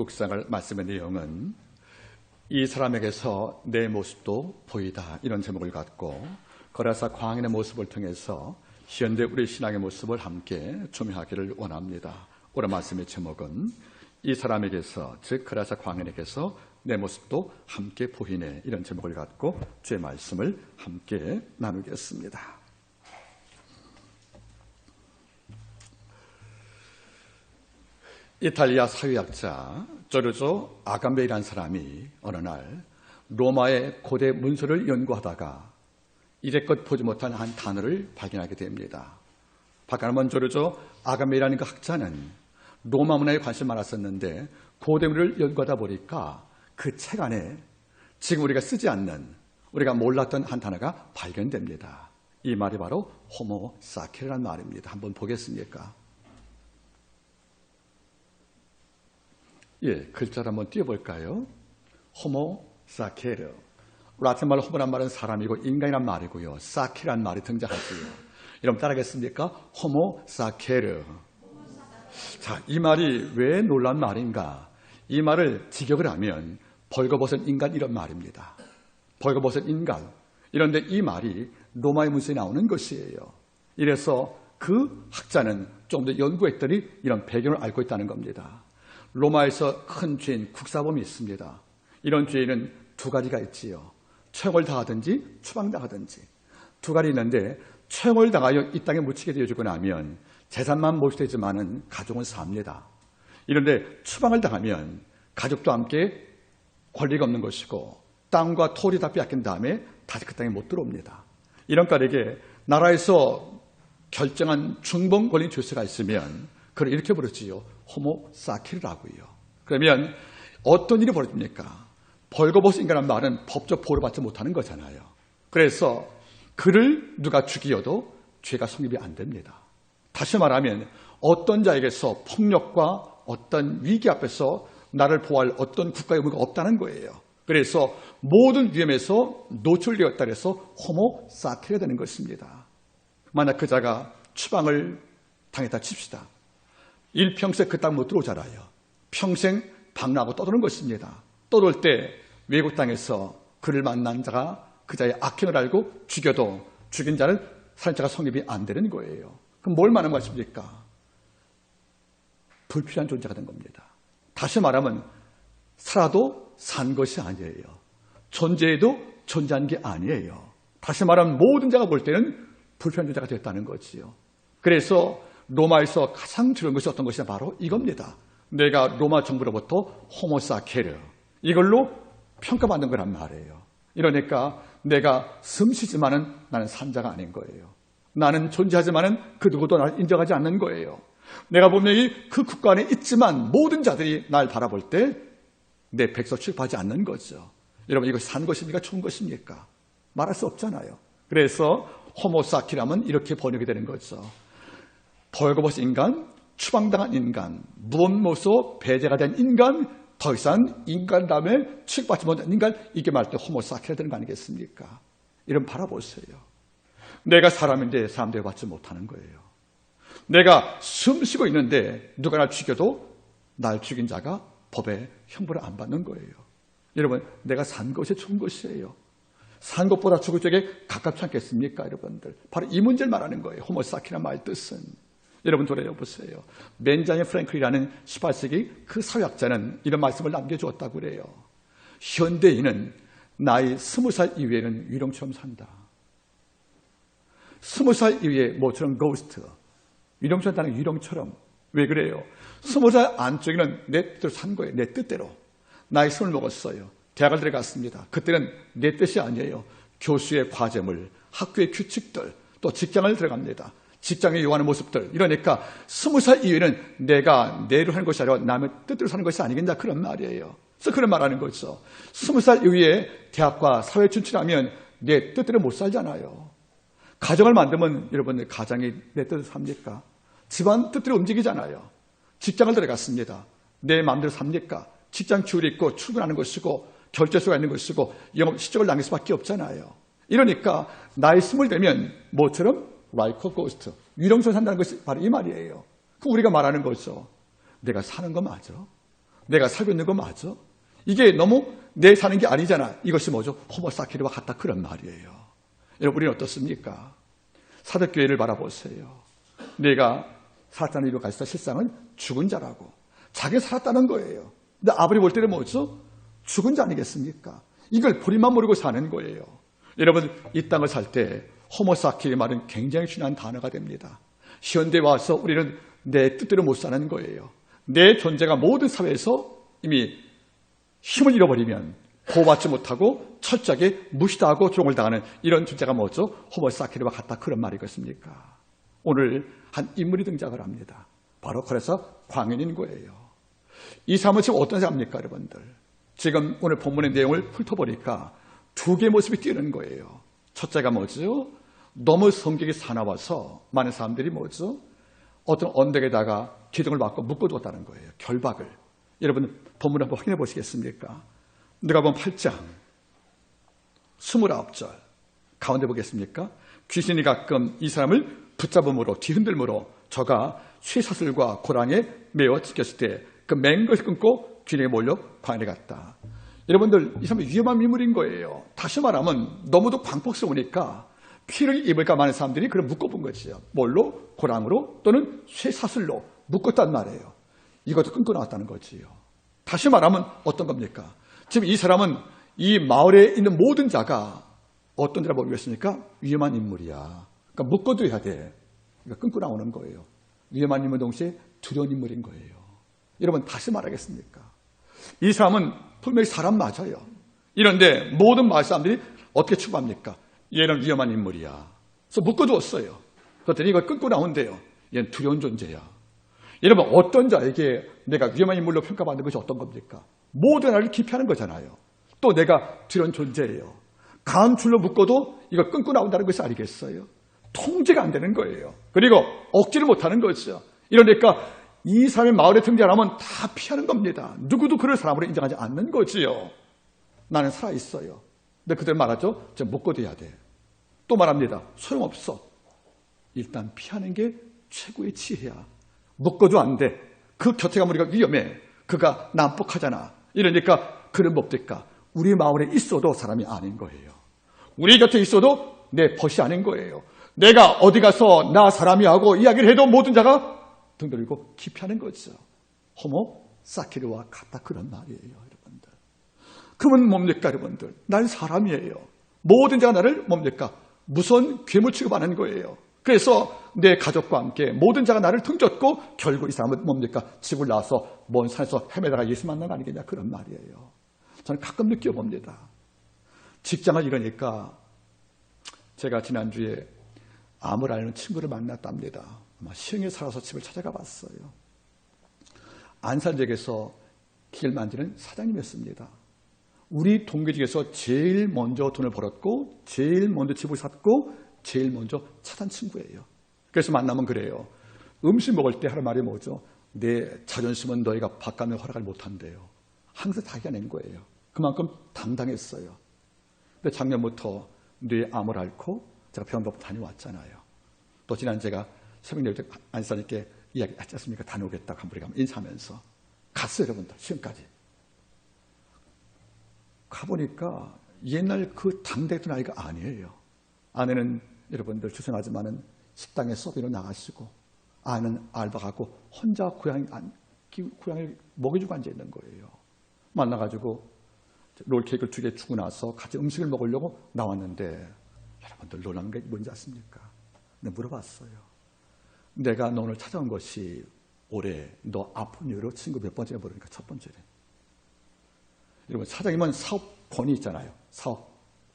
묵상할 말씀의 내용은 이 사람에게서 내 모습도 보이다, 이런 제목을 갖고 거라사 광인의 모습을 통해서 현대 우리 신앙의 모습을 함께 조명하기를 원합니다. 오늘 말씀의 제목은 이 사람에게서, 즉 거라사 광인에게서 내 모습도 함께 보이네, 이런 제목을 갖고 주의 말씀을 함께 나누겠습니다. 이탈리아 사회학자 조르조 아감베이라는 사람이 어느 날 로마의 고대 문서를 연구하다가 이제껏 보지 못한 한 단어를 발견하게 됩니다. 박가르몬 조르조 아감베이라는 그 학자는 로마 문화에 관심이 많았었는데 고대 문화를 연구하다 보니까 그 책 안에 지금 우리가 쓰지 않는, 우리가 몰랐던 한 단어가 발견됩니다. 이 말이 바로 호모 사케르라는 말입니다. 한번 보겠습니까? 예, 글자를 한번 띄워볼까요? 호모 사케르. 라틴 말로 호모란 말은 사람이고 인간이란 말이고요. 사케르란 말이 등장하지요. 여러분 따라하겠습니까? 호모 사케르. 자, 이 말이 왜 놀란 말인가? 이 말을 직역을 하면 벌거벗은 인간, 이런 말입니다. 벌거벗은 인간. 이런데 이 말이 로마의 문서에 나오는 것이에요. 이래서 그 학자는 좀 더 연구했더니 이런 배경을 알고 있다는 겁니다. 로마에서 큰 죄인 국사범이 있습니다. 이런 죄인은 두 가지가 있지요. 처형을 당하든지 추방당하든지. 두 가지 있는데 처형을 당하여 이 땅에 묻히게 되어지고 나면 재산만 몰수되지만은 가족은 삽니다. 이런데 추방을 당하면 가족도 함께 권리가 없는 것이고 땅과 토리 다 빼앗긴 다음에 다시 그 땅에 못 들어옵니다. 이런 까닭에 나라에서 결정한 중범 걸린 죄수가 있으면 그걸 이렇게 부르지요. 호모 사케르라고요. 그러면 어떤 일이 벌어집니까? 벌거벗은 인간이라는 말은 법적 보호를 받지 못하는 거잖아요. 그래서 그를 누가 죽이어도 죄가 성립이 안 됩니다. 다시 말하면 어떤 자에게서 폭력과 어떤 위기 앞에서 나를 보호할 어떤 국가의 의무가 없다는 거예요. 그래서 모든 위험에서 노출되었다 해서 호모 사케르가 되는 것입니다. 만약 그 자가 추방을 당했다 칩시다. 일평생 그 땅 못 들어오잖아요. 평생 방랑하고 떠도는 것입니다. 떠돌 때 외국 땅에서 그를 만난 자가 그 자의 악행을 알고 죽여도 죽인 자는 살인자가 성립이 안 되는 거예요. 그럼 뭘 말하는 것입니까? 불필요한 존재가 된 겁니다. 다시 말하면 살아도 산 것이 아니에요. 존재해도 존재한 게 아니에요. 다시 말하면 모든 자가 볼 때는 불필요한 존재가 됐다는 거지요. 그래서 로마에서 가장 두려운 것이 어떤 것이냐, 바로 이겁니다. 내가 로마 정부로부터 호모 사케르, 이걸로 평가받는 거란 말이에요. 이러니까 내가 숨쉬지만은 나는 산자가 아닌 거예요. 나는 존재하지만은 그 누구도 나를 인정하지 않는 거예요. 내가 분명히 그 국가 안에 있지만 모든 자들이 날 바라볼 때 내 백서 취급하지 않는 거죠. 여러분, 이것이 산 것입니까? 좋은 것입니까? 말할 수 없잖아요. 그래서 호모 사케르라면 이렇게 번역이 되는 거죠. 벌거벗은 인간, 추방당한 인간, 무범모소 배제가 된 인간, 더 이상 인간 다음에 취급받지 못한 인간, 이게 말할 때 호모 사케르가 되는 거 아니겠습니까? 이런 바라보세요. 내가 사람인데 사람들이 받지 못하는 거예요. 내가 숨 쉬고 있는데 누가 날 죽여도 날 죽인 자가 법에 형벌을 안 받는 거예요. 여러분, 내가 산 것이 좋은 것이에요. 산 것보다 죽을 적에 가깝지 않겠습니까, 여러분들? 바로 이 문제를 말하는 거예요. 호모 사케르라는 말 뜻은. 여러분 돌아보세요. 벤자민 프랭클이라는 18세기 그 사회학자는 이런 말씀을 남겨주었다고 그래요. 현대인은 나이 20살 이후에는 유령처럼 산다. 20살 이후에 모처럼 고스트, 유령처럼 사는 유령처럼. 왜 그래요? 20살 안쪽에는 내 뜻대로 산 거예요. 내 뜻대로. 나이 20을 먹었어요. 대학을 들어갔습니다. 그때는 내 뜻이 아니에요. 교수의 과제물, 학교의 규칙들, 또 직장을 들어갑니다. 직장에 요구하는 모습들. 이러니까 20살 이후에는 내가 내로 하는 것이 아니라 남의 뜻대로 사는 것이 아니겠냐, 그런 말이에요. 그래서 그런 말하는 거죠. 20살 이후에 대학과 사회 진출하면 내 뜻대로 못 살잖아요. 가정을 만들면 여러분, 가정이 내 뜻대로 삽니까? 집안 뜻대로 움직이잖아요. 직장을 들어갔습니다. 내 마음대로 삽니까? 직장 규율이 있고 출근하는 것이고 결제서가 있는 것이고 영업 실적을 남길 수밖에 없잖아요. 이러니까 나이 20 되면 뭐처럼 라이커 고스트, 유령처럼 산다는 것이 바로 이 말이에요. 그 우리가 말하는 거죠. 내가 사는 거 맞아? 내가 살고 있는 거 맞아? 이게 너무 내 사는 게 아니잖아. 이것이 뭐죠? 호모사키르와 같다 그런 말이에요. 여러분 우리는 어떻습니까? 사도교회를 바라보세요. 내가 살았다는 이유로 가서 실상은 죽은 자라고. 자기 살았다는 거예요. 근데 아버지 볼 때는 뭐죠? 죽은 자 아니겠습니까? 이걸 본인만 모르고 사는 거예요. 여러분 이 땅을 살 때 호모사키의 말은 굉장히 중요한 단어가 됩니다. 현대에 와서 우리는 내 뜻대로 못 사는 거예요. 내 존재가 모든 사회에서 이미 힘을 잃어버리면 보호받지 못하고 철저하게 무시당하고 조롱을 당하는 이런 존재가 뭐죠? 호모사키와 같다 그런 말이겠습니까? 오늘 한 인물이 등장을 합니다. 바로 그래서 광인인 거예요. 이 사람은 지금 어떤 사람입니까 여러분들? 지금 오늘 본문의 내용을 훑어보니까 두 개의 모습이 띄는 거예요. 첫째가 뭐죠? 너무 성격이 사나워서 많은 사람들이 뭐죠? 어떤 언덕에다가 기둥을 막고 묶어두었다는 거예요. 결박을. 여러분 본문 한번 확인해 보시겠습니까? 누가복음 8장 29절 가운데 보겠습니까? 귀신이 가끔 이 사람을 붙잡음으로 뒤흔들므로 저가 쇠사슬과 고랑에 매어 찢겼을 때 그 맨 것을 끊고 귀신에게 몰려 광야에 갔다. 여러분들 이 사람은 위험한 인물인 거예요. 다시 말하면 너무도 광폭스러우니까 피를 입을까 많은 사람들이 그걸 묶어본 거지요. 뭘로? 고랑으로 또는 쇠사슬로 묶었단 말이에요. 이것도 끊고 나왔다는 거지요. 다시 말하면 어떤 겁니까? 지금 이 사람은 이 마을에 있는 모든 자가 어떤 자라 모르겠습니까? 위험한 인물이야. 그러니까 묶어둬야 돼. 그러니까 끊고 나오는 거예요. 위험한 인물 동시에 두려운 인물인 거예요. 여러분 다시 말하겠습니까? 이 사람은 분명히 사람 맞아요. 이런데 모든 마을 사람들이 어떻게 추구합니까? 얘는 위험한 인물이야. 그래서 묶어두었어요. 그랬더니 이걸 끊고 나온대요. 얘는 두려운 존재야. 여러분 어떤 자에게 내가 위험한 인물로 평가받는 것이 어떤 겁니까? 모든 나를 기피하는 거잖아요. 또 내가 두려운 존재예요. 강한 줄로 묶어도 이걸 끊고 나온다는 것이 아니겠어요? 통제가 안 되는 거예요. 그리고 억지를 못하는 거죠. 이러니까 이 사람의 마을에 등장하면 다 피하는 겁니다. 누구도 그를 사람으로 인정하지 않는 거지요. 나는 살아있어요. 근데 그들 말하죠. 저 묶어둬야 돼. 또 말합니다. 소용없어. 일단 피하는 게 최고의 지혜야. 묶어도 안 돼. 그 곁에 가면 우리가 위험해. 그가 난폭하잖아. 이러니까 그는 뭡니까? 우리 마을에 있어도 사람이 아닌 거예요. 우리 곁에 있어도 내 벗이 아닌 거예요. 내가 어디 가서 나 사람이 하고 이야기를 해도 모든 자가 등 돌리고 기피하는 거죠. 호모사키르와 같다 그런 말이에요. 여러분들. 그러면 뭡니까 여러분들? 난 사람이에요. 모든 자가 나를 뭡니까? 무서운 괴물 취급하는 거예요. 그래서 내 가족과 함께 모든 자가 나를 등졌고 결국 이 사람은 뭡니까? 집을 나와서 먼 산에서 헤매다가 예수 만난 거 아니겠냐 그런 말이에요. 저는 가끔 느껴봅니다. 직장을 잃으니까 제가 지난주에 암을 앓는 친구를 만났답니다. 아마 시흥에 살아서 집을 찾아가 봤어요. 안산역에서 길 만지는 사장님이었습니다. 우리 동기 중에서 제일 먼저 돈을 벌었고 제일 먼저 집을 샀고 제일 먼저 차단 친구예요. 그래서 만나면 그래요. 음식 먹을 때 하는 말이 뭐죠? 내 자존심은 너희가 바꾸면 허락을 못한대요. 항상 자기가 낸 거예요. 그만큼 당당했어요. 근데 작년부터 뇌암을 앓고 제가 병원 다녀왔잖아요. 또 지난 제가 새벽 4시 안산님께 이야기하지 않습니까? 다녀오겠다고 한 분이 가면 인사하면서 갔어요. 여러분들 시험까지. 가보니까 옛날 그 당대했던 아이가 아니에요. 아내는 여러분들 죄송하지만은 식당에 서비로 나가시고 아내는 알바하고 혼자 고양이 먹여주고 앉아있는 거예요. 만나가지고 롤케이크를 2개 주고 나서 같이 음식을 먹으려고 나왔는데 여러분들 놀라는 게 뭔지 아십니까? 내가 물어봤어요. 내가 너 오늘 찾아온 것이 올해 너 아픈 이유로 친구 몇 번째가 모르니까 첫 번째래. 여러분 사장님은 사업 권위 있잖아요. 사업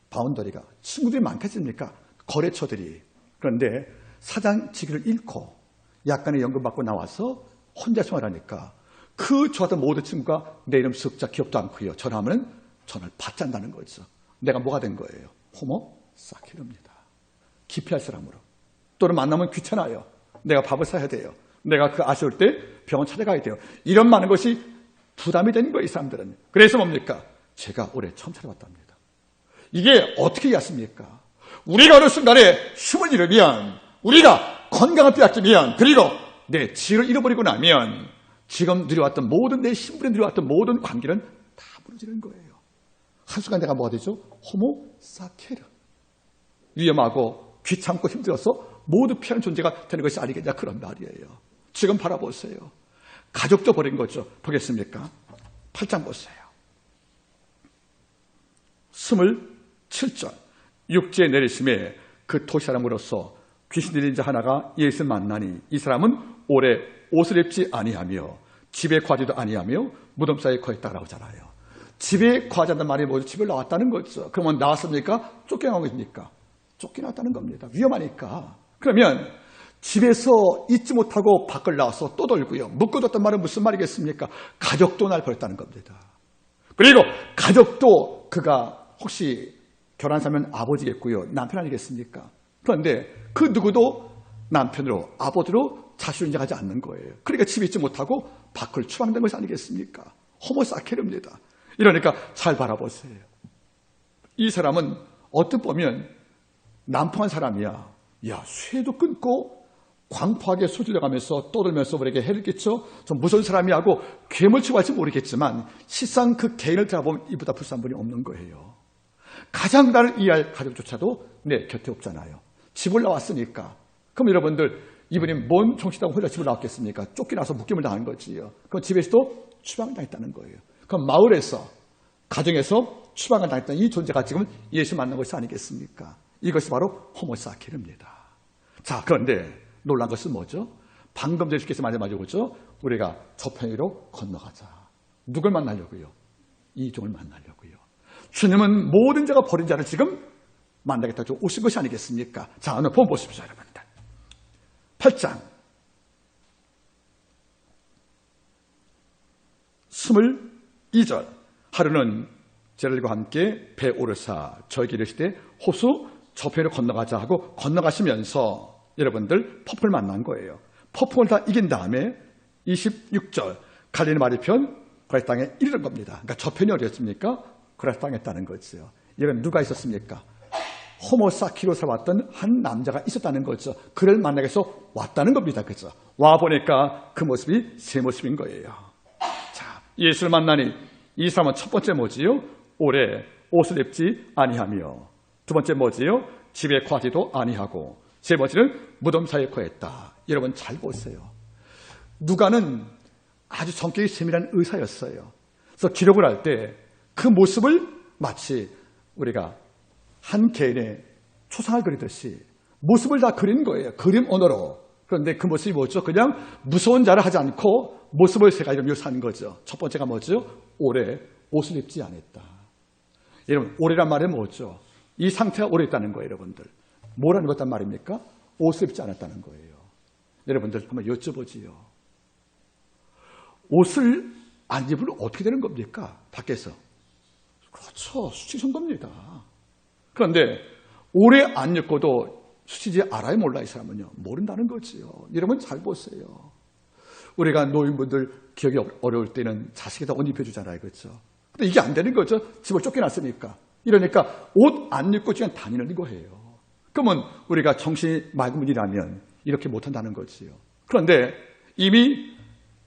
바운더리가 친구들이 많겠습니까? 거래처들이. 그런데 사장 직위를 잃고 약간의 연금 받고 나와서 혼자 생활하니까 그 좋았던 모든 친구가 내 이름 습자 기억도 않고요. 전화하면 전화를 받지 않는다는 거죠. 내가 뭐가 된 거예요? 호모사키르입니다. 기피할 사람으로. 또는 만나면 귀찮아요. 내가 밥을 사야 돼요. 내가 그 아쉬울 때 병원 찾아가야 돼요. 이런 많은 것이 부담이 된 거예요. 이 사람들은. 그래서 뭡니까? 제가 올해 처음 찾아봤답니다. 이게 어떻게 이해하십니까? 우리가 어느 순간에 힘을 잃으면 우리가 건강을 빼앗기면 그리고 내 지혜를 잃어버리고 나면 지금 누려왔던 모든 내 신분에 누려왔던 모든 관계는 다 무너지는 거예요. 한순간 내가 뭐가 되죠? 호모사케르. 위험하고 귀찮고 힘들어서 모두 피하는 존재가 되는 것이 아니겠냐 그런 말이에요. 지금 바라보세요. 가족도 버린 거죠. 보겠습니까? 8장 보세요. 27절 육지에 내리심에 그 토시사람으로서 귀신 들린 자 하나가 예수를 만나니 이 사람은 오래 옷을 입지 아니하며 집에 거하지도 아니하며 무덤 사이에 거했다라고 하잖아요. 집에 거하자는 말이 뭐죠? 집을 나왔다는 거죠. 그러면 나왔습니까? 쫓겨나온 것입니까? 쫓겨났다는 겁니다. 위험하니까. 그러면 집에서 있지 못하고 밖을 나와서 떠돌고요. 묶어뒀단 말은 무슨 말이겠습니까? 가족도 날 버렸다는 겁니다. 그리고 가족도 그가 혹시 결혼하면 아버지겠고요. 남편 아니겠습니까? 그런데 그 누구도 남편으로 아버지로 자신을 인정하지 않는 거예요. 그러니까 집에 있지 못하고 밖을 추방된 것이 아니겠습니까? 호모사케르입니다. 이러니까 잘 바라보세요. 이 사람은 어떻게 보면 난폭한 사람이야. 야, 쇠도 끊고 광포하게 소질러가면서 떠들면서 우리에게 해를 끼쳐 좀 무서운 사람이 하고 괴물 치고할지 모르겠지만 실상 그 개인을 들어보면 이보다 불쌍한 분이 없는 거예요. 가장 나를 이해할 가족조차도 내 곁에 없잖아요. 집을 나왔으니까. 그럼 여러분들 이분이 뭔 정치다고 혼자 집을 나왔겠습니까? 쫓겨나서 묶임을 당한 거지요. 그럼 집에서도 추방을 당했다는 거예요. 그럼 마을에서 가정에서 추방을 당했던 이 존재가 지금 예수 만난 것이 아니겠습니까? 이것이 바로 호모사케르입니다. 자, 그런데 놀란 것은 뭐죠? 방금 예수께서 말씀하셨죠? 우리가 저편으로 건너가자. 누굴 만나려고요? 이 종을 만나려고요. 주님은 모든 자가 버린 자를 지금 만나겠다고 오신 것이 아니겠습니까? 자, 오늘 본문 보십시오, 여러분들. 8장 22절 하루는 제자들과 함께 배 오르사 저에게 이르시되 호수 저편으로 건너가자 하고 건너가시면서 여러분들 폭풍을 만난 거예요. 폭풍을 다 이긴 다음에 26절 갈릴리 마리편 고라스 땅에 이르는 겁니다. 그러니까 저편이 어디였습니까? 고라스 땅에 있다는 거죠. 여러분 누가 있었습니까? 호모사키로 살았던 한 남자가 있었다는 거죠. 그를 만나기 위해서 왔다는 겁니다. 그죠? 와 보니까 그 모습이 새 모습인 거예요. 자, 예수를 만나니 이 사람은 첫 번째 뭐지요? 오래 옷을 입지 아니하며 두 번째 뭐지요? 집에 거하지도 아니하고 세 번째는 무덤 사이에 거했다. 여러분 잘 보세요. 누가는 아주 성격이 세밀한 의사였어요. 그래서 기록을 할 때 그 모습을 마치 우리가 한 개인의 초상을 그리듯이 모습을 다 그린 거예요. 그림 언어로. 그런데 그 모습이 뭐죠? 그냥 무서운 자를 하지 않고 모습을 세 가지로 묘사한 거죠. 첫 번째가 뭐죠? 오래 옷을 입지 않았다. 여러분 오래란 말은 뭐죠? 이 상태가 오래 있다는 거예요. 여러분들. 뭐라는 것단 말입니까? 옷을 입지 않았다는 거예요. 여러분들 한번 여쭤보지요. 옷을 안 입으면 어떻게 되는 겁니까? 밖에서. 그렇죠. 수치선 겁니다. 그런데 오래 안 입고도 수치지 알아요? 몰라요? 이 사람은요. 모른다는 거지요. 여러분 잘 보세요. 우리가 노인분들 기억이 어려울 때는 자식에다 옷 입혀주잖아요. 그렇죠? 근데 이게 안 되는 거죠. 집을 쫓겨났으니까. 이러니까 옷 안 입고 그냥 다니는 거예요. 그러면 우리가 정신이 맑은 분이라면 이렇게 못한다는 거지요. 그런데 이미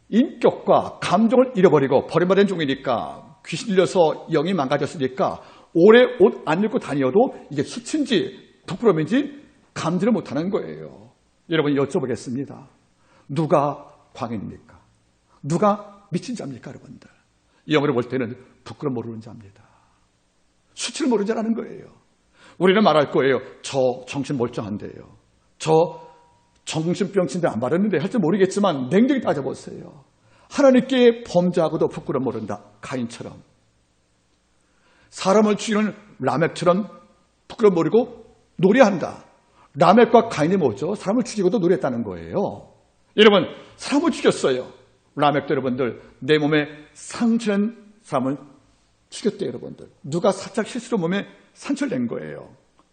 인격과 감정을 잃어버리고 버림받은 종이니까 귀신 들려서 영이 망가졌으니까 오래 옷 안 입고 다녀도 이게 수치인지 부끄러움인지 감지를 못하는 거예요. 여러분 여쭤보겠습니다. 누가 광인입니까? 누가 미친 자입니까? 여러분들. 영어로 볼 때는 부끄러움 모르는 자입니다. 수치를 모르는 자라는 거예요. 우리는 말할 거예요. 저 정신 멀쩡한데요. 저 정신병친데 안 바랐는데 할 줄 모르겠지만 냉정히 따져보세요. 하나님께 범죄하고도 부끄러움 모른다. 가인처럼. 사람을 죽이는 라멕처럼 부끄러움 모르고 노래한다. 라멕과 가인이 뭐죠? 사람을 죽이고도 노래했다는 거예요. 여러분 사람을 죽였어요. 라멕도 여러분들 내 몸에 상처는 사람을 죽였대요. 여러분들. 누가 살짝 실수로 몸에 상처를 낸 거예요.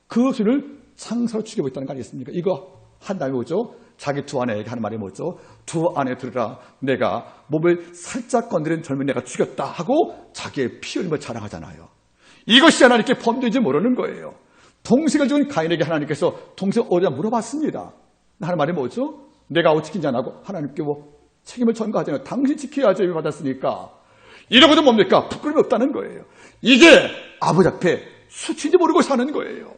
그것을 상사로 죽이고 있다는 거 아니겠습니까? 이거 한 다음에 뭐죠? 자기 두 아내에게 하는 말이 뭐죠? 두 아내 들으라 내가 몸을 살짝 건드린 젊은 내가 죽였다 하고 자기의 피 흘림을 자랑하잖아요. 이것이 하나님께 범죄인지 모르는 거예요. 동생을 죽인 가인에게 하나님께서 동생 어디다 물어봤습니다. 하는 말이 뭐죠? 내가 아우 치킨 잔하고 하나님께 뭐 책임을 전가하잖아요. 당신 지켜야죠. 예배 받았으니까. 이러고도 뭡니까? 부끄러움이 없다는 거예요. 이게 아버지 앞에 수치인지 모르고 사는 거예요.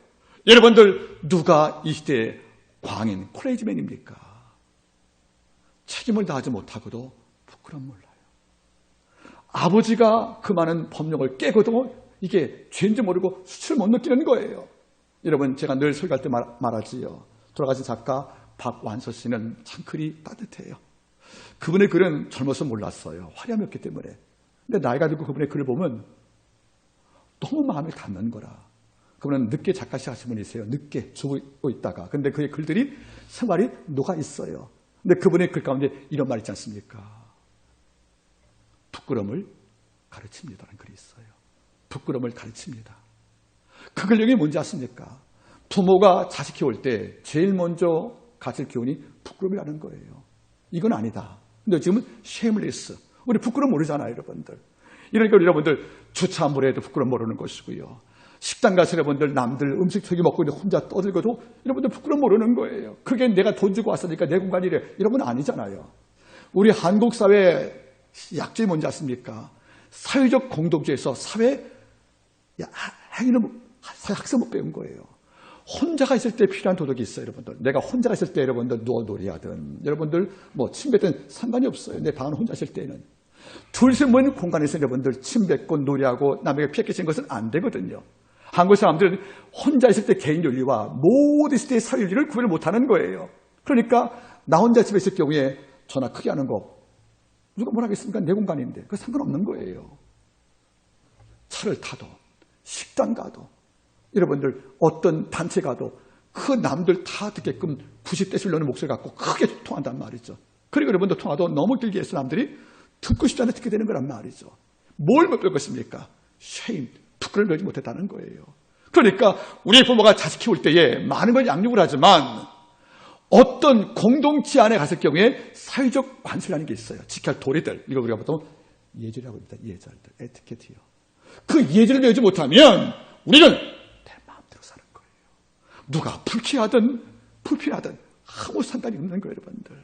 여러분들 누가 이 시대의 광인, 크레이지맨입니까? 책임을 다하지 못하고도 부끄러움 몰라요. 아버지가 그 많은 법령을 깨고도 이게 죄인지 모르고 수치를 못 느끼는 거예요. 여러분 제가 늘 설교할 때 말하지요. 돌아가신 작가 박완서 씨는 참 글이 따뜻해요. 그분의 글은 젊어서 몰랐어요. 화려함이 없기 때문에. 근데 나이가 들고 그분의 글을 보면 너무 마음에 닿는 거라. 그분은 늦게 작가 시작하신 분이세요. 늦게 죽고 있다가. 근데 그의 글들이 생활이 녹아 있어요. 근데 그분의 글 가운데 이런 말 있지 않습니까? 부끄러움을 가르칩니다라는 글이 있어요. 부끄러움을 가르칩니다. 그 글 내용이 뭔지 아십니까? 부모가 자식 키울 때 제일 먼저 가질 교훈이 부끄러움이라는 거예요. 이건 아니다. 근데 지금은 쉐임리스. 우리 부끄러움 모르잖아요, 여러분들. 이러니까 여러분들 주차 한 번 해도 부끄러움 모르는 것이고요. 식당 가서 여러분들 남들 음식 저기 먹고 혼자 떠들고도 여러분들 부끄러움 모르는 거예요. 그게 내가 돈 주고 왔으니까 내 공간이래. 이런 건 아니잖아요. 우리 한국 사회의 약점이 뭔지 아십니까? 사회적 공동체에서 사회 행위는 학습 못 배운 거예요. 혼자가 있을 때 필요한 도덕이 있어요, 여러분들. 내가 혼자가 있을 때 여러분들 누워 놀이하든 여러분들 뭐 침 뱉든 상관이 없어요. 내 방은 혼자 있을 때는. 둘셋 모이는 공간에서 여러분들 침 뱉고 놀이하고 남에게 피해 끼치는 것은 안 되거든요. 한국 사람들은 혼자 있을 때 개인 윤리와 모든 시대의 사회 윤리를 구별 못하는 거예요. 그러니까 나 혼자 집에 있을 경우에 전화 크게 하는 거 누가 뭘 하겠습니까? 내 공간인데. 그거 상관없는 거예요. 차를 타도 식당 가도 여러분들 어떤 단체 가도 그 남들 다 듣게끔 부싯대시려는 목소리 갖고 크게 통한단 말이죠. 그리고 여러분들 통화도 너무 길게 해서 남들이 듣고 싶지 않아 듣게 되는 거란 말이죠. 뭘 못 볼 것입니까? 쉐임, 부끄러움을 배우지 못했다는 거예요. 그러니까 우리 부모가 자식 키울 때에 많은 걸 양육을 하지만 어떤 공동체 안에 갔을 경우에 사회적 관습이라는 게 있어요. 지켜야 할 도리들. 이거 우리가 보통 예절이라고 합니다. 예절들, 에티켓이요. 그 예절을 배우지 못하면 우리는 내 마음대로 사는 거예요. 누가 불쾌하든 불필하든 아무 상관이 없는 거예요, 여러분들.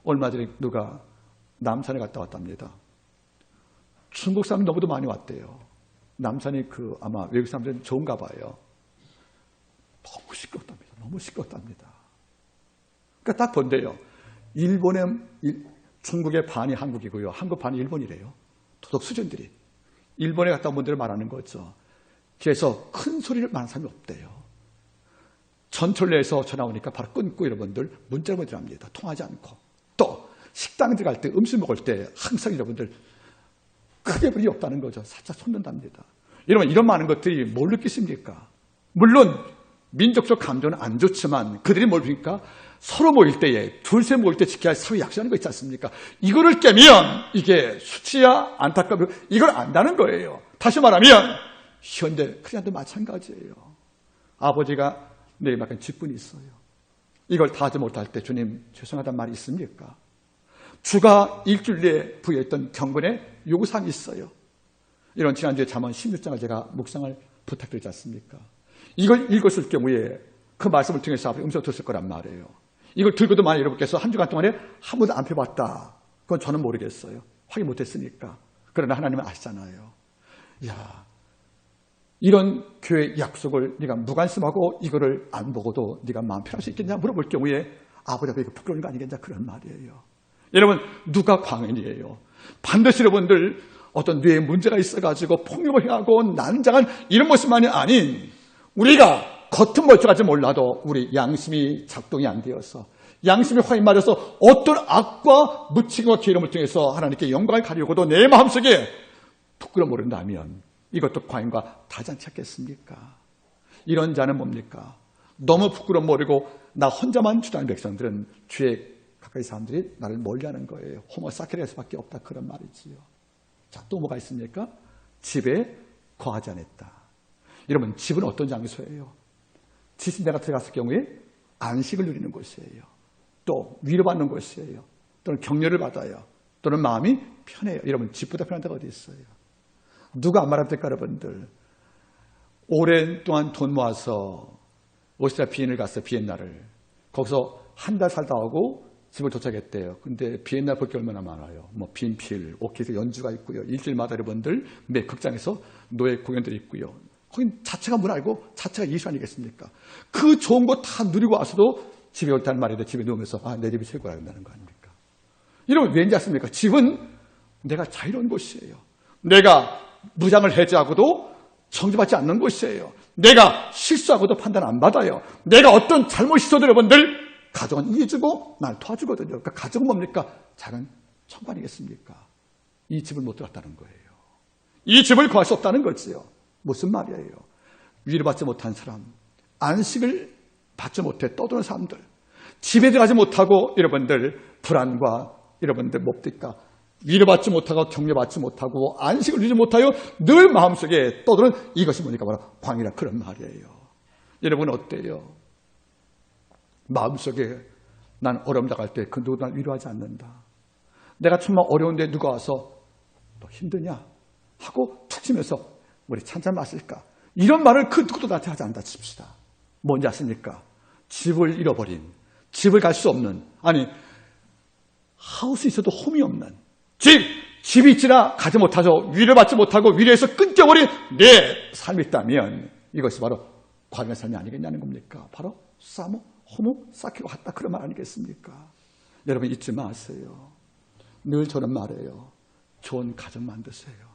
얼마 전에 누가 남산에 갔다 왔답니다. 중국 사람 너무도 많이 왔대요. 남산이 아마 외국 사람들은 좋은가 봐요. 너무 시끄럽답니다. 너무 시끄럽답니다. 그러니까 딱 본대요. 중국의 반이 한국이고요. 한국 반이 일본이래요. 도덕 수준들이. 일본에 갔다 온 분들을 말하는 거죠. 그래서 큰 소리를 말하는 사람이 없대요. 전철 내에서 전화 오니까 바로 끊고 여러분들 문자로 보내랍니다. 통하지 않고. 또 식당 들어갈 때 음식 먹을 때 항상 여러분들 크게 불이 없다는 거죠. 살짝 손든답니다. 여러분 이런 많은 것들이 뭘 느끼십니까? 물론 민족적 감정은 안 좋지만 그들이 뭘 보니까 서로 모일 때에 둘셋 모일 때 지켜야 할 사회 약속하는 거 있지 않습니까? 이거를 깨면 이게 수치야 안타깝고 이걸 안다는 거예요. 다시 말하면 현대 크리스천도 마찬가지예요. 아버지가 내게 맡긴 직분이 있어요. 이걸 다 하지 못할 때 주님 죄송하다는 말이 있습니까? 주가 일주일 내에 부여했던 경건의 요구사항이 있어요. 이런 지난주에 잠언 16장을 제가 묵상을 부탁드리지 않습니까? 이걸 읽었을 경우에 그 말씀을 통해서 앞에 음성을 들었을 거란 말이에요. 이걸 들고도 만약 여러분께서 한 주간 동안에 한 번도 안 펴봤다. 그건 저는 모르겠어요. 확인 못했으니까. 그러나 하나님은 아시잖아요. 야, 이런 교회 약속을 네가 무관심하고 이거를 안 보고도 네가 마음 편할 수 있겠냐 물어볼 경우에 아버지가 이거 부끄러운 거 아니겠냐 그런 말이에요. 여러분 누가 광인이에요? 반드시 여러분들 어떤 뇌에 문제가 있어가지고 폭력을 행하고 난장한 이런 모습만이 아닌 우리가 겉은 멀쩡하지 몰라도 우리 양심이 작동이 안 되어서 양심이 화인 맞아서 어떤 악과 무책임과 괴로움을 통해서 하나님께 영광을 가리고도 내 마음속에 부끄러움 모른다면 이것도 과인과 다지 않지 않겠습니까? 이런 자는 뭡니까? 너무 부끄러움 모르고 나 혼자만 주장하는 백성들은 주의 가까이 사람들이 나를 멀리하는 거예요. 호모사케레스밖에 없다 그런 말이지요. 자, 또 뭐가 있습니까? 집에 거하지 않았다. 여러분 집은 어떤 장소예요? 지신 내가 들어갔을 경우에 안식을 누리는 곳이에요. 또 위로받는 곳이에요. 또는 격려를 받아요. 또는 마음이 편해요. 여러분 집보다 편한 데가 어디 있어요? 누가 안 말합니까 여러분들? 오랜 동안 돈 모아서 오스트리아 비엔을 갔어요. 비엔나를. 거기서 한 달 살다 오고 집을 도착했대요. 근데 비엔나 볼 게 얼마나 많아요. 뭐 빈필, 오케스트라 연주가 있고요. 일주일마다 여러분들 매 극장에서 노예 공연들이 있고요. 거긴 자체가 문화이고 자체가 예술 아니겠습니까? 그 좋은 거 다 누리고 와서도 집에 올 때는 말이야. 집에 누우면서 내 집이 최고라 한다는 거 아닙니까? 여러분 왠지 아십니까? 집은 내가 자유로운 곳이에요. 내가 무장을 해제하고도 정죄받지 않는 곳이에요. 내가 실수하고도 판단 안 받아요. 내가 어떤 잘못이 있어도 여러분들 가정은 이해해주고 날 도와주거든요. 그러니까 가정은 뭡니까? 작은 천국 아니겠습니까? 이 집을 못 들었다는 거예요. 이 집을 구할 수 없다는 거지요. 무슨 말이에요? 위로받지 못한 사람, 안식을 받지 못해 떠도는 사람들, 집에 들어가지 못하고 여러분들 불안과 여러분들 뭡니까? 위로받지 못하고 격려받지 못하고 안식을 누리지 못하여 늘 마음속에 떠드는 이것이 뭐니까 바로 광이라 그런 말이에요. 여러분 어때요? 마음속에 난 어려움 당할 때 그 누구도 날 위로하지 않는다. 내가 정말 어려운데 누가 와서 너 힘드냐? 하고 툭 치면서 우리 찬잔 마실까? 이런 말을 그 누구도 나한테 하지 않는다 칩시다. 뭔지 아십니까? 집을 잃어버린, 집을 갈 수 없는, 아니 하우스 있어도 홈이 없는 집이 있지나 가지 못하죠. 위로받지 못하고 위로에서 끊겨버린 내 삶이 있다면 이것이 바로 광야의 삶이 아니겠냐는 겁니까? 바로 사모, 호모, 사키로 갔다 그런 말 아니겠습니까? 여러분 잊지 마세요. 늘 저는 말해요. 좋은 가정 만드세요.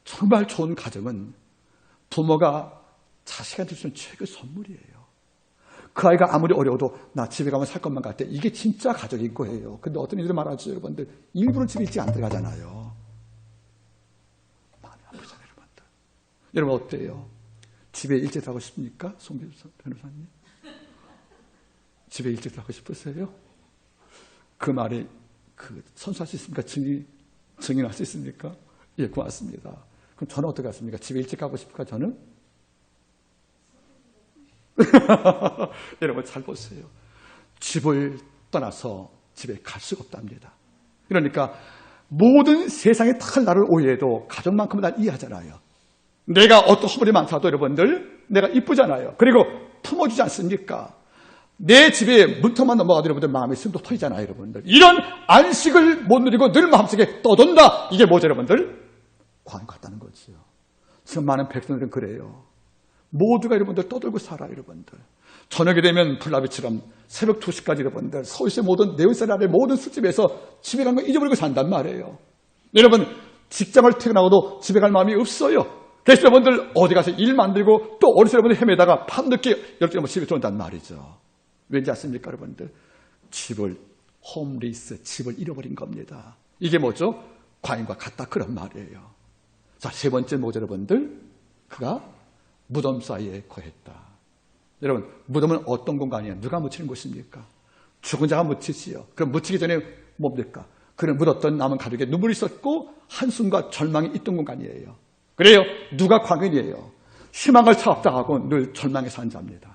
정말 좋은 가정은 부모가 자식한테 주는 최고의 선물이에요. 그 아이가 아무리 어려워도 나 집에 가면 살 것만 같대. 이게 진짜 가족인 거예요. 근데 어떤 이들은 말하죠, 여러분들. 일부러 집에 일찍 안 들어가잖아요. 마음이 아프잖아요, 여러분들. 여러분 어때요? 집에 일찍 들어가고 싶습니까? 송 변호사님? 집에 일찍 들어가고 싶으세요? 그 말이 선수할 수 있습니까? 증인할 수 있습니까? 예, 고맙습니다. 그럼 저는 어떻게 하십니까? 집에 일찍 가고 싶을까, 저는? 여러분 잘 보세요. 집을 떠나서 집에 갈 수가 없답니다. 그러니까 모든 세상의 다 나를 오해해도 가족만큼은 날 이해하잖아요. 내가 어떤 허물이 많다도 여러분들 내가 이쁘잖아요. 그리고 품어주지 않습니까? 내 집에 문턱만 넘어가도 여러분들 마음이 숨도 터지잖아요. 여러분들 이런 안식을 못 누리고 늘 마음속에 떠돈다. 이게 뭐죠 여러분들? 광야 같다는 거지요. 지금 많은 백성들은 그래요. 모두가 여러분들 떠들고 살아요. 여러분들 저녁이 되면 불나비처럼 새벽 2시까지 여러분들 서울시의 모든 네오셀 아래 모든 술집에서 집에 간 거 잊어버리고 산단 말이에요. 여러분 직장을 퇴근하고도 집에 갈 마음이 없어요. 그래서 여러분들 어디 가서 일 만들고 또 어디서 여러분들 헤매다가 밤늦게 12시 집에 들어온단 말이죠. 왠지 아십니까 여러분들? 집을 홈리스, 집을 잃어버린 겁니다. 이게 뭐죠? 과인과 같다 그런 말이에요. 자, 세 번째 뭐죠 여러분들? 그가 무덤 사이에 거했다. 여러분 무덤은 어떤 공간이에요? 누가 묻히는 곳입니까? 죽은 자가 묻히지요. 그럼 묻히기 전에 뭡니까? 그는 묻었던 남은 가족의 눈물이 있었고 한숨과 절망이 있던 공간이에요. 그래요. 누가 광인이에요? 희망을 차갑다하고 늘 절망에 산 자입니다.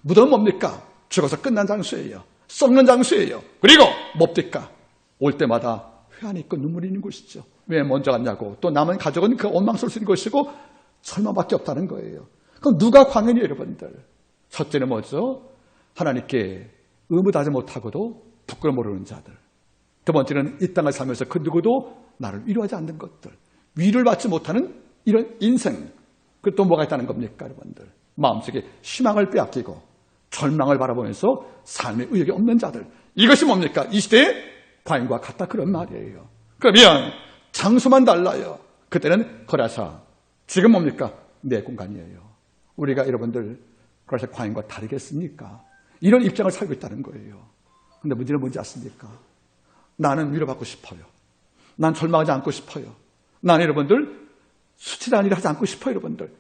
무덤은 뭡니까? 죽어서 끝난 장소예요. 썩는 장소예요. 그리고 뭡니까? 올 때마다 회한이 있고 눈물이 있는 곳이죠. 왜 먼저 갔냐고. 또 남은 가족은 그 원망스러운 것이고 절망밖에 없다는 거예요. 그럼 누가 광인이에요 여러분들? 첫째는 뭐죠? 하나님께 의무하지 못하고도 부끄러워 모르는 자들. 두 번째는 이 땅을 살면서 그 누구도 나를 위로하지 않는 것들. 위로를 받지 못하는 이런 인생. 그리고 또 뭐가 있다는 겁니까 여러분들? 마음속에 희망을 빼앗기고 절망을 바라보면서 삶의 의욕이 없는 자들. 이것이 뭡니까? 이 시대의 과인과 같다 그런 말이에요. 그러면 장소만 달라요. 그때는 거라사. 지금 뭡니까? 내 공간이에요. 우리가 여러분들 거라사 과인과 다르겠습니까? 이런 입장을 살고 있다는 거예요. 근데 문제는 뭔지 아십니까? 나는 위로받고 싶어요. 난 절망하지 않고 싶어요. 나는 여러분들 수치라는 일을 하지 않고 싶어요. 여러분들.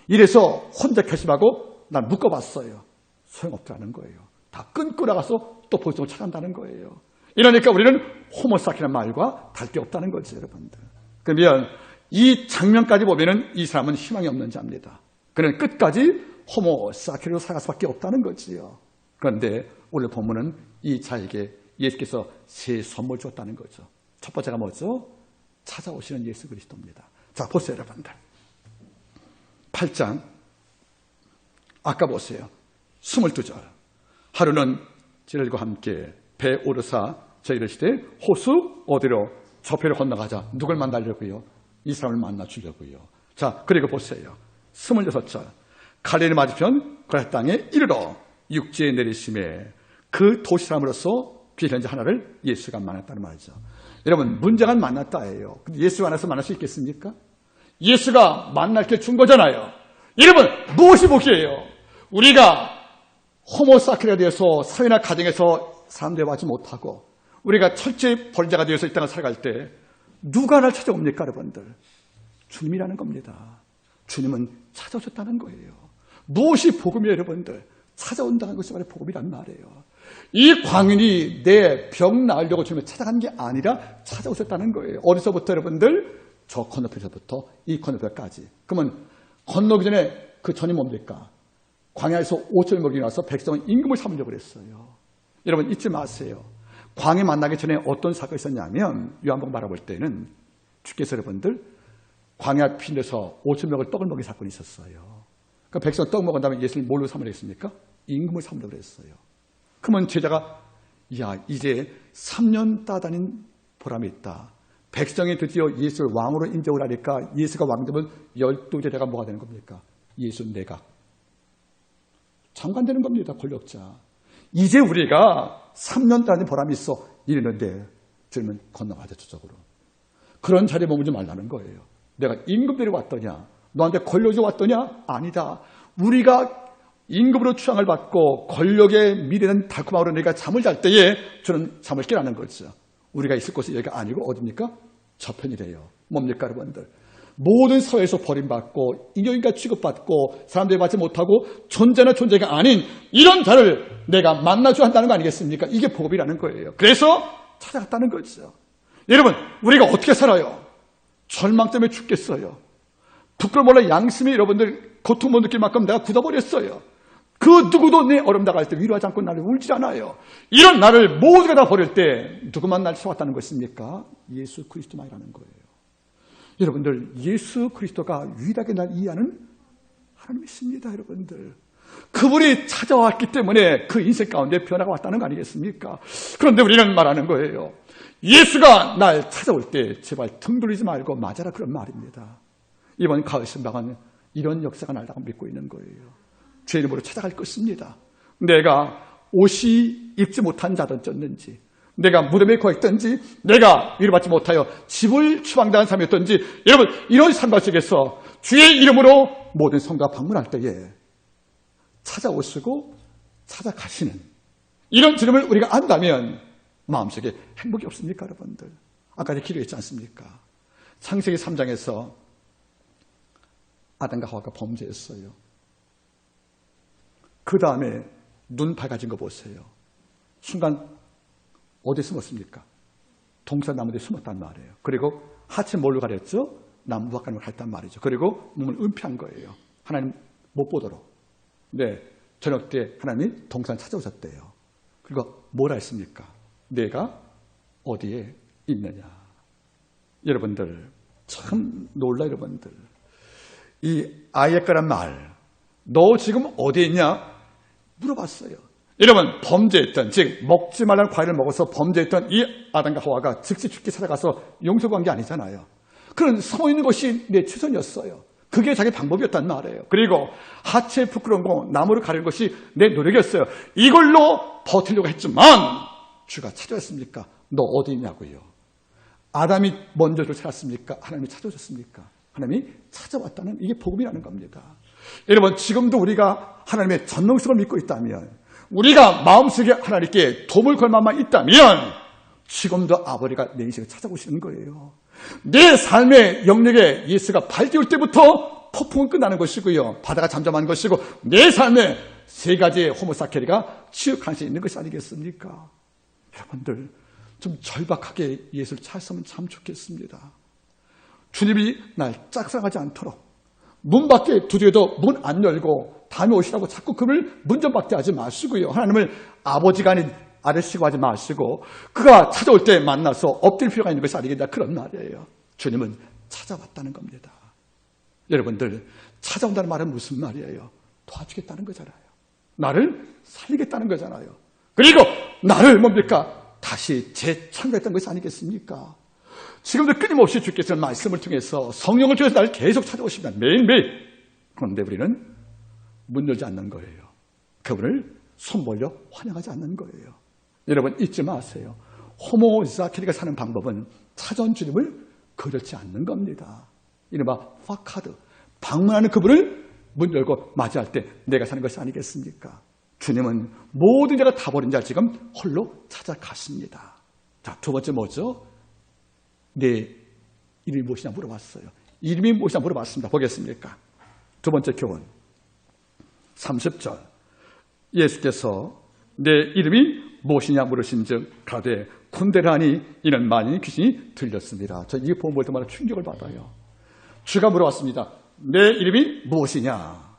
이래서 혼자 결심하고 난 묶어봤어요. 소용없다는 거예요. 다 끊고 나가서 또 본성을 찾아간다는 거예요. 이러니까 우리는 호모사키라는 말과 다를 게 없다는 거죠. 여러분들. 그러면 이 장면까지 보면은 이 사람은 희망이 없는 자입니다. 그는 끝까지 호모사키로 살아갈 수밖에 없다는 거지요. 그런데 오늘 본문은 이 자에게 예수께서 새 선물 줬다는 거죠. 첫 번째가 뭐죠? 찾아오시는 예수 그리스도입니다. 자, 보세요, 여러분들. 8장. 아까 보세요. 22절. 하루는 찔과 함께 배 오르사 저희를 시대 호수 어디로 저편을 건너가자. 누굴 만나려고요? 이 사람을 만나 주려고요. 자, 그리고 보세요. 26절 갈릴리 맞은편 그라 땅에 이르러 육지에 내리심에 그 도시 사람으로서 귀 현재 하나를 예수가 만났다는 말이죠. 여러분, 문제가 만났다예요. 근데 예수가 만나서 만날 수 있겠습니까? 예수가 만날 길 준 거잖아요. 여러분, 무엇이 복이에요? 우리가 호모사키가 되어서 사회나 가정에서 사람들과 하지 못하고 우리가 철저히 벌자가 되어서 이 땅을 살아갈 때 누가 날 찾아옵니까, 여러분들? 주님이라는 겁니다. 주님은 찾아오셨다는 거예요. 무엇이 복음이에요, 여러분들? 찾아온다는 것이 바로 복음이란 말이에요. 이 광인이 내 병 나으려고 주님을 찾아간 게 아니라 찾아오셨다는 거예요. 어디서부터 여러분들? 저 건너편에서부터 이 건너편까지. 그러면 건너기 전에 그 전이 뭡니까? 광야에서 5천을 먹이고 나서 백성은 임금을 삼으려고 그랬어요. 여러분 잊지 마세요. 광야 만나기 전에 어떤 사건이 있었냐면 요한복음 바라볼 때는 주께서 여러분들 광야 핀에서 5천 명을 떡을 먹인 사건이 있었어요. 그러니까 백성 떡 먹은 다음에 예수를 뭘로 삼으려 했습니까? 임금을 삼으려고 그랬어요. 그러면 제자가 야 이제 3년 따다닌 보람이 있다. 백성이 드디어 예수를 왕으로 인정을 하니까 예수가 왕되면 12제자가 뭐가 되는 겁니까? 예수 내각. 장관되는 겁니다. 권력자. 이제 우리가 3년 따다닌 보람이 있어 이랬는데 주님은 건너가자 저쪽으로. 그런 자리에 머물지 말라는 거예요. 내가 임금들이 왔더냐? 너한테 권력이 왔더냐? 아니다. 우리가 임금으로 추앙을 받고 권력의 미래는 달콤하고 내가 잠을 잘 때에 저는 잠을 깨라는 거죠. 우리가 있을 곳이 여기가 아니고 어디입니까? 저편이래요. 뭡니까 여러분들? 모든 사회에서 버림받고 인형인가 취급받고 사람들이 받지 못하고 존재나 존재가 아닌 이런 자를 내가 만나줘야 한다는 거 아니겠습니까? 이게 복음이라는 거예요. 그래서 찾아갔다는 거죠. 여러분 우리가 어떻게 살아요? 절망 때문에 죽겠어요. 부끄러워 몰라 양심이 여러분들 고통 못 느낄 만큼 내가 굳어버렸어요. 그 누구도 내 어려움 당할 때 위로하지 않고 나를 울지 않아요. 이런 나를 모두가 다 버릴 때 누구만 나를 찾아왔다는 것입니까? 예수 그리스도만이라는 거예요. 여러분들 예수 그리스도가 유일하게 날 이해하는 하나님이십니다. 여러분들 그분이 찾아왔기 때문에 그 인생 가운데 변화가 왔다는 거 아니겠습니까? 그런데 우리는 말하는 거예요. 예수가 날 찾아올 때 제발 등 돌리지 말고 맞아라 그런 말입니다. 이번 가을 신방은 이런 역사가 날다고 믿고 있는 거예요. 죄 이름으로 찾아갈 것입니다. 내가 옷이 입지 못한 자든지 내가 무덤에 거했든지 내가 위로받지 못하여 집을 추방당한 사람이었든지 여러분 이런 삶 속에서 주의 이름으로 모든 성가 방문할 때에 찾아오시고 찾아가시는 이런 주님을 우리가 안다면 마음속에 행복이 없습니까 여러분들? 아까 기도했지 않습니까? 창세기 3장에서 아담과 하와가 범죄했어요. 그 다음에 눈 밝아진 거 보세요. 순간 어디에 숨었습니까? 동산나무에 숨었단 말이에요. 그리고 하체 뭘로 가렸죠? 나무박간으로 가렸단 말이죠. 그리고 몸을 은폐한 거예요. 하나님 못 보도록. 네, 저녁 때 하나님이 동산 찾아오셨대요. 그리고 뭐라 했습니까? 내가 어디에 있느냐. 여러분들 참 놀라 여러분들. 이 아이의 말, 너 지금 어디에 있냐? 물어봤어요. 여러분 범죄했던 즉 먹지 말라는 과일을 먹어서 범죄했던 이 아담과 하와가 즉시 죽게 찾아가서 용서한 게 아니잖아요. 그런 숨어있는 것이 내 최선이었어요. 그게 자기 방법이었단 말이에요. 그리고 하체 부끄러운 거 나무를 가리는 것이 내 노력이었어요. 이걸로 버티려고 했지만 주가 찾아왔습니까? 너 어디 있냐고요. 아담이 먼저 를 찾았습니까? 하나님이 찾아오셨습니까? 하나님이 찾아왔다는 이게 복음이라는 겁니다. 여러분 지금도 우리가 하나님의 전능성을 믿고 있다면 우리가 마음속에 하나님께 도움을 걸 만만 있다면 지금도 아버지가 내 인생을 찾아오시는 거예요. 내 삶의 영역에 예수가 발디올 때부터 폭풍은 끝나는 것이고요. 바다가 잠잠하는 것이고 내 삶에 세 가지의 호모사케리가 치유할 수 있는 것이 아니겠습니까? 여러분들 좀 절박하게 예수를 찾았으면 참 좋겠습니다. 주님이 날 짝사랑하지 않도록 문 밖에 두드려도 문 안 열고 다음에 오시라고 자꾸 그를 문전박대 하지 마시고요. 하나님을 아버지가 아닌 아저씨고 하지 마시고 그가 찾아올 때 만나서 엎드릴 필요가 있는 것이 아니겠다 그런 말이에요. 주님은 찾아왔다는 겁니다. 여러분들 찾아온다는 말은 무슨 말이에요? 도와주겠다는 거잖아요. 나를 살리겠다는 거잖아요. 그리고 나를 뭡니까? 다시 재창조했던 것이 아니겠습니까? 지금도 끊임없이 주께서는 말씀을 통해서 성령을 통해서 나를 계속 찾아오십니다. 매일매일. 그런데 우리는 문 열지 않는 거예요. 그분을 손 벌려 환영하지 않는 거예요. 여러분 잊지 마세요. 호모 자케리가 사는 방법은 찾아온 주님을 거절치 않는 겁니다. 이른바 파카드, 방문하는 그분을 문 열고 맞이할 때 내가 사는 것이 아니겠습니까? 주님은 모든 자가 다 버린 자를 지금 홀로 찾아가십니다. 자, 두 번째 뭐죠? 내 이름이 무엇이냐 물어봤어요. 이름이 무엇이냐 물어봤습니다. 보겠습니까? 두 번째 교훈 30절 예수께서 내 이름이 무엇이냐 물으신즉 가되 군대라니 이는 많은 귀신이 들렸습니다. 저 이 본문 볼 때마다 충격을 받아요. 주가 물어봤습니다. 내 이름이 무엇이냐?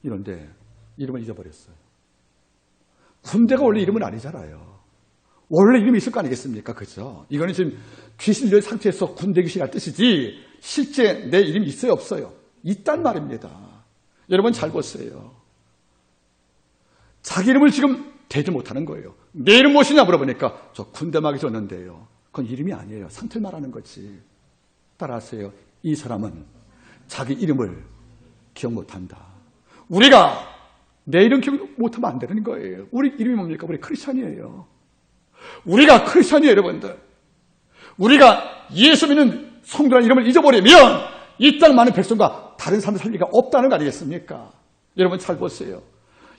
이런데 이름을 잊어버렸어요. 군대가 원래 이름은 아니잖아요. 원래 이름이 있을 거 아니겠습니까? 그죠? 이거는 지금 귀신 들린 상태에서 군대 귀신이란 뜻이지 실제 내 이름이 있어요 없어요? 있단 말입니다. 여러분 잘 보세요. 자기 이름을 지금 대지 못하는 거예요. 내 이름 무엇이냐 물어보니까 저 군대막이 줬는데요. 그건 이름이 아니에요. 상태를 말하는 거지. 따라하세요. 이 사람은 자기 이름을 기억 못한다. 우리가 내 이름 기억 못하면 안 되는 거예요. 우리 이름이 뭡니까? 우리 크리스찬이에요. 우리가 크리스찬이에요, 여러분들. 우리가 예수 믿는 성도라는 이름을 잊어버리면 이 땅 많은 백성과 다른 사람을 살 리가 없다는 거 아니겠습니까? 여러분 잘 보세요.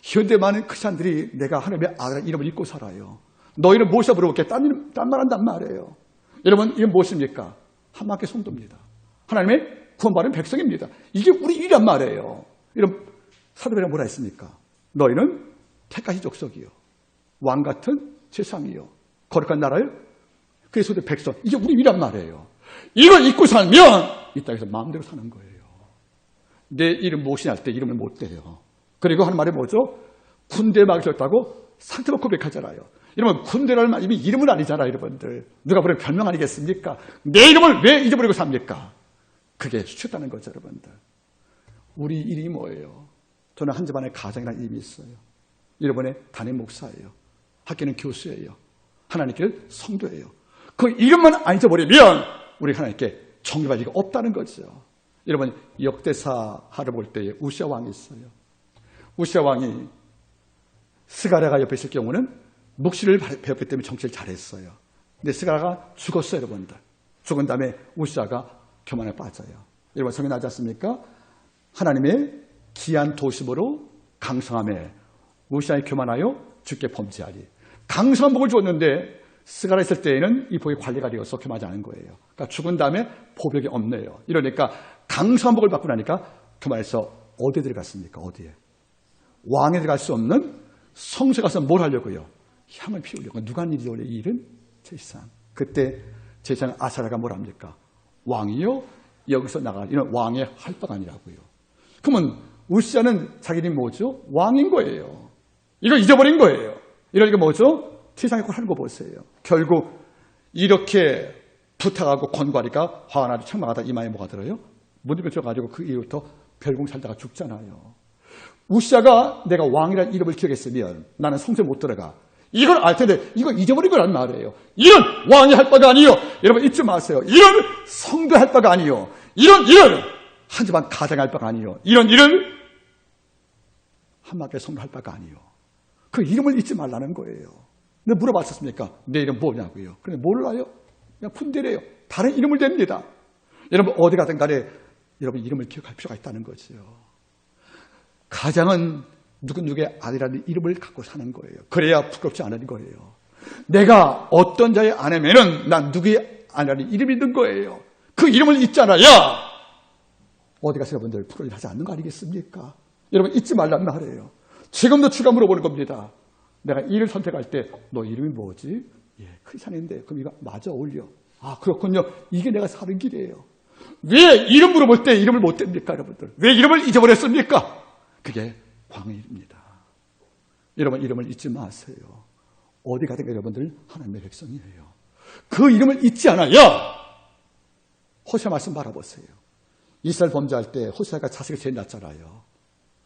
현대 많은 크리스찬들이 내가 하나님의 아들 이름을 잊고 살아요. 너 이름 무엇이야 물어볼게. 딴 말 한단 말이에요. 여러분 이름 무엇입니까? 한마디 성도입니다. 하나님의 구원받은 백성입니다. 이게 우리 일이란 말이에요. 이런 사도바울이 뭐라 했습니까? 너희는 택하신 족속이요 왕 같은 세상이요 거룩한 나라요 그의 소대 백성. 이게 우리 일이란 말이에요. 이걸 잊고 살면 이 땅에서 마음대로 사는 거예요. 내 이름 무엇이냐 할 때 이름을 못 대요. 그리고 하는 말이 뭐죠? 군대에 막혔다고 상태만 고백하잖아요. 여러분 군대라는 말 이미 이름은 아니잖아요. 여러분들 누가 부르는 별명 아니겠습니까? 내 이름을 왜 잊어버리고 삽니까? 그게 수치였다는 거죠. 여러분들 우리 이름이 뭐예요? 저는 한 집안에 가정이라는 이름이 있어요. 여러분의 담임 목사예요. 학교는 교수예요. 하나님께는 성도예요. 그 이름만 안 잊어버리면 우리 하나님께 정립할 리가 없다는 거죠. 여러분 역대사하를 볼 때에 우시아 왕이 있어요. 우시아 왕이 스가랴가 옆에 있을 경우는 묵시를 배웠기 때문에 정치를 잘했어요. 근데 스가랴가 죽었어요. 여러분들 죽은 다음에 우시아가 교만에 빠져요. 여러분 성경 나지 않습니까? 하나님의 기한 도심으로 강성함에 우시아의 교만하여 주께 범죄하리. 강성한 복을 주었는데 스가랴 있을 때에는 이 복이 관리가 되어서 교만하지 않은 거예요. 그러니까 죽은 다음에 보복이 없네요. 이러니까 강성한 복을 받고 나니까 교만해서 어디에 들어갔습니까? 어디에? 왕에 들어갈 수 없는 성소에 가서 뭘 하려고요? 향을 피우려고. 누가 한 일이죠? 원래 이 일은? 제사장. 그때 제사장 아사랴가 뭘 합니까? 왕이요? 여기서 나가. 이런 왕의 할 바가 아니라고요. 그러면 우시아는 자기 이름이 뭐죠? 왕인 거예요. 이걸 잊어버린 거예요. 이러니까 뭐죠? 세상에 걸 하는 거 보세요. 결국 이렇게 부탁하고 권고하니까 화가 나서 책망하다 이마에 뭐가 들어요? 문득 들어가지고 그 이후부터 별공 살다가 죽잖아요. 우시아가 내가 왕이라는 이름을 기억했으면 나는 성소에 못 들어가. 이걸 알 텐데 이거 잊어버린 거란 말이에요. 이런 왕이 할 바가 아니요. 여러분 잊지 마세요. 이런 성도 할 바가 아니요. 이런 한 집안 가정이 할 바가 아니요. 이런 일을 한마디의 성도 할 바가 아니요. 그 이름을 잊지 말라는 거예요. 근데 물어봤었습니까? 내 이름 뭐냐고요. 근데 몰라요. 그냥 푼대래요. 다른 이름을 댑니다. 여러분 어디 가든 간에 여러분 이름을 기억할 필요가 있다는 거죠. 가장은 누구누구의 아들이라는 이름을 갖고 사는 거예요. 그래야 부끄럽지 않은 거예요. 내가 어떤 자의 아내면은 난 누구의 아내라는 이름이 있는 거예요. 그 이름을 잊잖아요. 어디 가서 여러분들 부끄러워 하지 않는 거 아니겠습니까? 여러분 잊지 말란 말이에요. 지금도 주가 물어보는 겁니다. 내가 이를 선택할 때 너 이름이 뭐지? 예, 크리스찬인데 그럼 이거 맞아 어울려. 아 그렇군요. 이게 내가 사는 길이에요. 왜 이름 물어볼 때 이름을 못 댑니까 여러분들? 왜 이름을 잊어버렸습니까? 그게 광해입니다. 여러분 이름을 잊지 마세요. 어디 가든 여러분들 하나님의 백성이에요. 그 이름을 잊지 않아야 호세아 말씀 바라보세요. 이스라엘 범죄할 때 호세아가 자식을 제일 낳잖아요.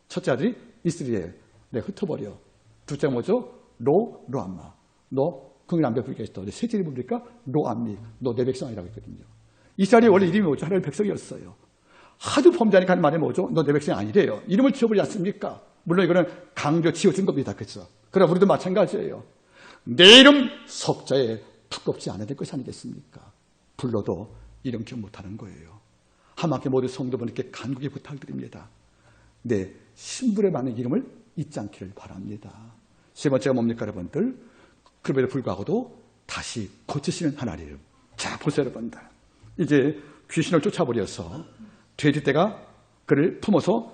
첫째 아들이 이스라엘 내가 흩어버려. 둘째 뭐죠? 로암마. 너 긍휼 안 베풀게 했다. 셋째 이름이 뭡니까? 로암미. 너 내 백성이라고 했거든요. 이스라엘이 원래 이름이 뭐죠? 하나님의 백성이었어요. 하도 범죄하니까 하는 말이 뭐죠? 너 내 백성이 아니래요. 이름을 지어버리지 않습니까? 물론 이거는 강조 지어준 겁니다. 그렇죠? 그러나 우리도 마찬가지예요. 내 이름 석자에 두껍지 않아야 될 것이 아니겠습니까? 불러도 이름 기억 못하는 거예요. 함께 모두 성도분께 간곡히 부탁드립니다. 내 신분에 맞는 이름을 잊지 않기를 바랍니다. 세 번째가 뭡니까 여러분들? 그럼에도 불구하고도 다시 고치시는 하나님. 자 보세요 여러분들. 이제 귀신을 쫓아버려서 돼지떼가 그를 품어서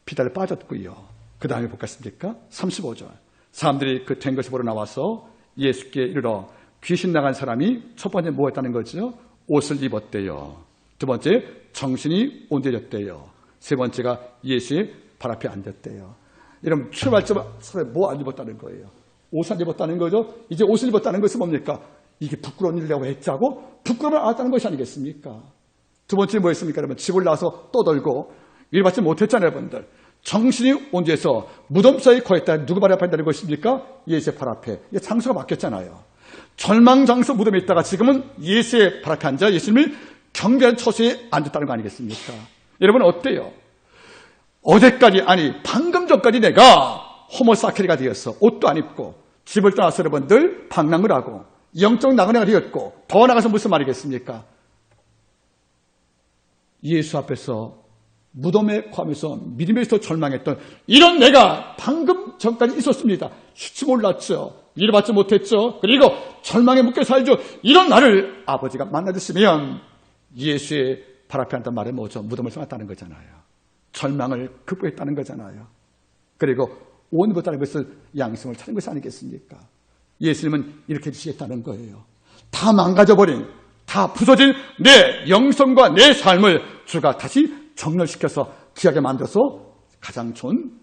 비달에 빠졌고요. 그 다음에 보겠습니까? 35절. 사람들이 그 된 것을 보러 나와서 예수께 이르러 귀신 나간 사람이 첫 번째 뭐 했다는 거죠? 옷을 입었대요. 두 번째 정신이 온전해졌대요. 세 번째가 예수의 발 앞에 앉았대요. 여러분 출발점에 뭐 안 입었다는 거예요? 옷 안 입었다는 거죠? 이제 옷을 입었다는 것은 뭡니까? 이게 부끄러운 일이라고 했자고 부끄러움을 알았다는 것이 아니겠습니까? 두 번째 뭐였습니까? 여러분 집을 나와서 떠들고 일 받지 못했잖아요. 여러분들. 정신이 온전해서 무덤 사이에 거했다. 누구 발 앞에 앉다는 것입니까? 예수의 발 앞에. 이게 장소가 바뀌었잖아요. 절망장소 무덤에 있다가 지금은 예수의 발 앞에 앉아 예수님을 경배하는 처소에 앉았다는 거 아니겠습니까? 여러분 어때요? 어제까지 아니 방금 전까지 내가 호모사케리가 되었어. 옷도 안 입고 집을 떠나서 여러분들 방랑을 하고 영적 나그네가 되었고 더 나가서 무슨 말이겠습니까? 예수 앞에서 무덤에 거하면서 믿음에서 절망했던 이런 내가 방금 전까지 있었습니다. 수치 몰랐죠. 일 받지 못했죠. 그리고 절망에 묶여 살죠. 이런 나를 아버지가 만나주시면 예수의 발 앞에 앉던 말은 뭐죠? 무덤을 떠났다는 거잖아요. 절망을 극복했다는 거잖아요. 그리고 옷 입었다는 것을 양심을 찾은 것이 아니겠습니까? 예수님은 이렇게 해주시겠다는 거예요. 다 망가져버린, 다 부서진 내 영성과 내 삶을 주가 다시 정렬시켜서 귀하게 만들어서 가장 좋은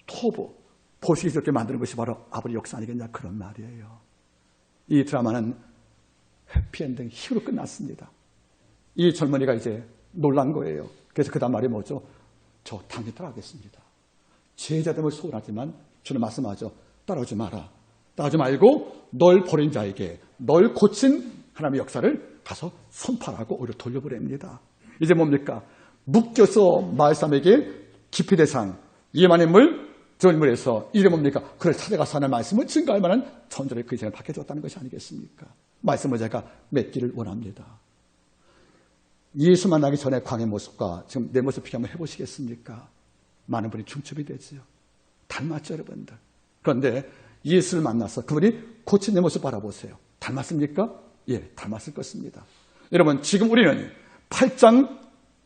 토부, 보시기스럽게 만드는 것이 바로 아버지 역사 아니겠냐 그런 말이에요. 이 드라마는 해피엔딩 히어로 끝났습니다. 이 젊은이가 이제 놀란 거예요. 그래서 그 다음 말이 뭐죠? 저 당연히 따라가겠습니다. 제자됨을 소원하지만 주는 말씀하죠. 따라오지 마라. 따라오지 말고 널 버린 자에게 널 고친 하나님의 역사를 가서 선포하고 오히려 돌려보냅니다. 이제 뭡니까? 묶여서 마을 사람에게 기피 대상, 예만의 물, 저런 물에서 이게 뭡니까? 그를 찾아가서 하는 말씀을 증거할 만한 전절의 그 인생을 바뀌어줬다는 것이 아니겠습니까? 말씀을 제가 맺기를 원합니다. 예수 만나기 전에 광의 모습과 지금 내 모습 비교 한번 해보시겠습니까? 많은 분이 중첩이 되지요. 닮았죠, 여러분들. 그런데 예수를 만나서 그분이 고친 내 모습 바라보세요. 닮았습니까? 예, 닮았을 것입니다. 여러분, 지금 우리는 8장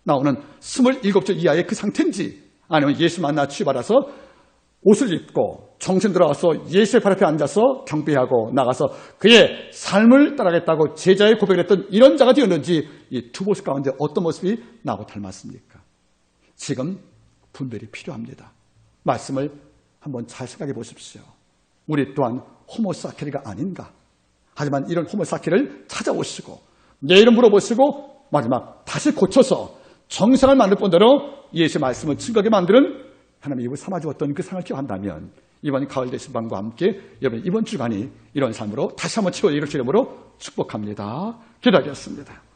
나오는 27절 이하의 그 상태인지 아니면 예수 만나 취받아서 옷을 입고 정신 들어와서 예수의 발 앞에 앉아서 경배하고 나가서 그의 삶을 따라가겠다고 제자의 고백을 했던 이런 자가 되었는지 이 두 모습 가운데 어떤 모습이 나하고 닮았습니까? 지금 분별이 필요합니다. 말씀을 한번 잘 생각해 보십시오. 우리 또한 호모사케리가 아닌가? 하지만 이런 호모사케를 찾아오시고 내 이름 물어보시고 마지막 다시 고쳐서 정상을 만들 뿐더러 예수의 말씀을 증거하게 만드는 하나님의 입을 삼아주었던 그 상을 기억한다면 이번 가을 대신방과 함께 여러분 이번 주간이 이런 삶으로 다시 한번 채워지기를 주님으로 축복합니다. 기도하겠습니다.